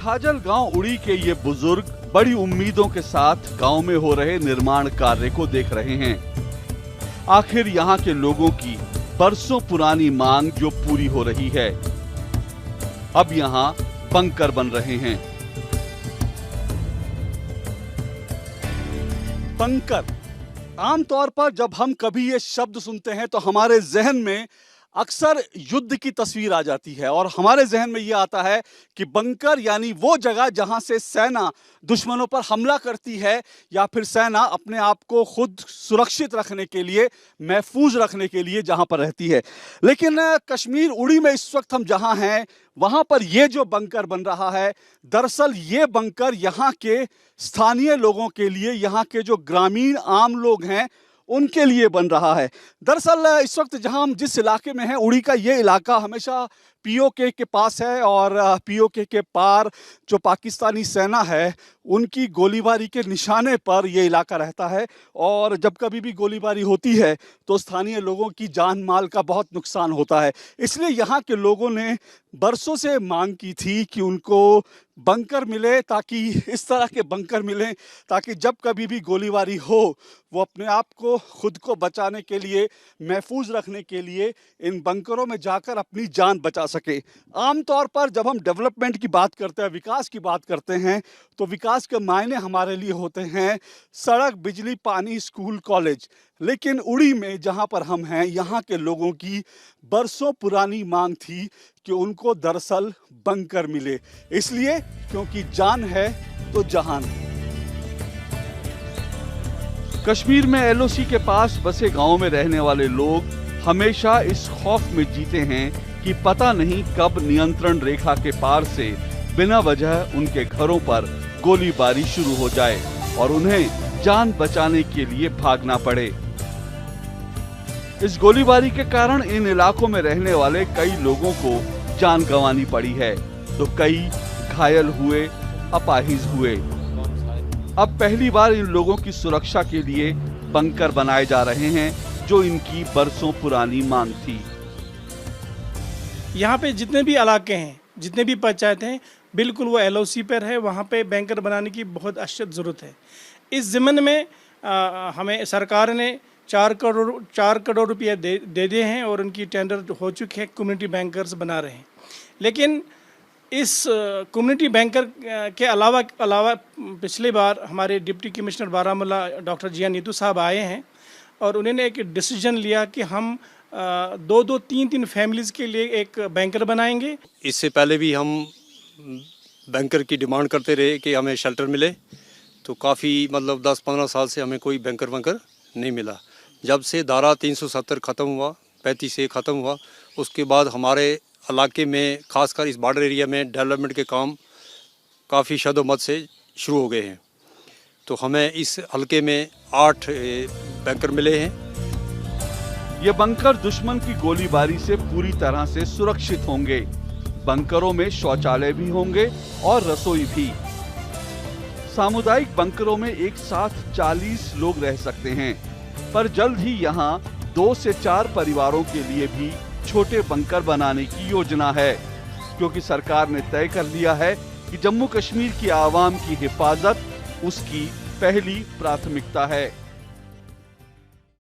खाजल गांव उड़ी के ये बुजुर्ग बड़ी उम्मीदों के साथ गांव में हो रहे निर्माण कार्य को देख रहे हैं। आखिर यहां के लोगों की बरसों पुरानी मांग जो पूरी हो रही है। अब यहां बंकर बन रहे हैं। बंकर, आमतौर पर जब हम कभी ये शब्द सुनते हैं तो हमारे जहन में अक्सर युद्ध की तस्वीर आ जाती है और हमारे जहन में ये आता है कि बंकर यानी वो जगह जहां से सेना दुश्मनों पर हमला करती है या फिर सेना अपने आप को खुद सुरक्षित रखने के लिए, महफूज रखने के लिए जहां पर रहती है। लेकिन कश्मीर उड़ी में इस वक्त हम जहां हैं वहां पर ये जो बंकर बन रहा है, दरअसल ये बंकर यहाँ के स्थानीय लोगों के लिए, यहाँ के जो ग्रामीण आम लोग हैं उनके लिए बन रहा है। दरअसल इस वक्त जहां हम जिस इलाके में हैं, उड़ी का ये इलाका हमेशा पीओके के पास है और पीओके के पार जो पाकिस्तानी सेना है उनकी गोलीबारी के निशाने पर यह इलाका रहता है और जब कभी भी गोलीबारी होती है तो स्थानीय लोगों की जान माल का बहुत नुकसान होता है। इसलिए यहाँ के लोगों ने बरसों से मांग की थी कि उनको बंकर मिले, ताकि इस तरह के बंकर मिलें ताकि जब कभी भी गोलीबारी हो वो अपने आप को खुद को बचाने के लिए, महफूज रखने के लिए इन बंकरों में जाकर अपनी जान बचा सके। आमतौर पर जब हम डेवलपमेंट की बात करते हैं, विकास की बात करते हैं, तो विकास के मायने हमारे लिए होते हैं सड़क, बिजली, पानी, स्कूल, कॉलेज। लेकिन उड़ी में जहां पर हम हैं, यहाँ के लोगों की बरसों पुरानी मांग थी कि उनको दरअसल बंकर मिले, इसलिए क्योंकि जान है तो जहान है। कश्मीर में एलओसी के पास बसे गांव में रहने वाले लोग हमेशा इस खौफ में जीते हैं कि पता नहीं कब नियंत्रण रेखा के पार से बिना वजह उनके घरों पर गोलीबारी शुरू हो जाए और उन्हें जान बचाने के लिए भागना पड़े। इस गोलीबारी के कारण इन इलाकों में रहने वाले कई लोगों को जान गंवानी पड़ी है तो कई घायल हुए, अपाहिज हुए। अब पहली बार इन लोगों की सुरक्षा के लिए बंकर बनाए जा रहे हैं जो इनकी बरसों पुरानी मांग थी। यहाँ पे जितने भी इलाके हैं, जितने भी पंचायत हैं, बिल्कुल वो एलओसी पर है। वहाँ पे बैंकर बनाने की बहुत अशद ज़रूरत है। इस ज़मीन में हमें सरकार ने 4 करोड़ रुपये दे दिए हैं और उनकी टेंडर हो चुकी है। कम्युनिटी बैंकर्स बना रहे हैं। लेकिन इस कम्युनिटी बैंकर के अलावा पिछली बार हमारे डिप्टी कमिश्नर बारामूला डॉक्टर जिया नीतू साहब आए हैं और उन्होंने एक डिसीजन लिया कि हम 2-2, 3-3 फैमिलीज़ के लिए एक बैंकर बनाएंगे। इससे पहले भी हम बैंकर की डिमांड करते रहे कि हमें शेल्टर मिले, तो काफ़ी 10-15 साल से हमें कोई बैंकर नहीं मिला। जब से धारा 370 ख़त्म हुआ, 35 से ख़त्म हुआ, उसके बाद हमारे इलाके में, खासकर इस बॉर्डर एरिया में, डेवलपमेंट के काम काफ़ी शदोमत से शुरू हो गए हैं। तो हमें इस हलके में 8 बैंकर मिले हैं। ये बंकर दुश्मन की गोलीबारी से पूरी तरह से सुरक्षित होंगे। बंकरों में शौचालय भी होंगे और रसोई भी। सामुदायिक बंकरों में एक साथ 40 लोग रह सकते हैं, पर जल्द ही यहाँ 2 से 4 परिवारों के लिए भी छोटे बंकर बनाने की योजना है, क्योंकि सरकार ने तय कर लिया है कि जम्मू कश्मीर की आवाम की हिफाजत उसकी पहली प्राथमिकता है।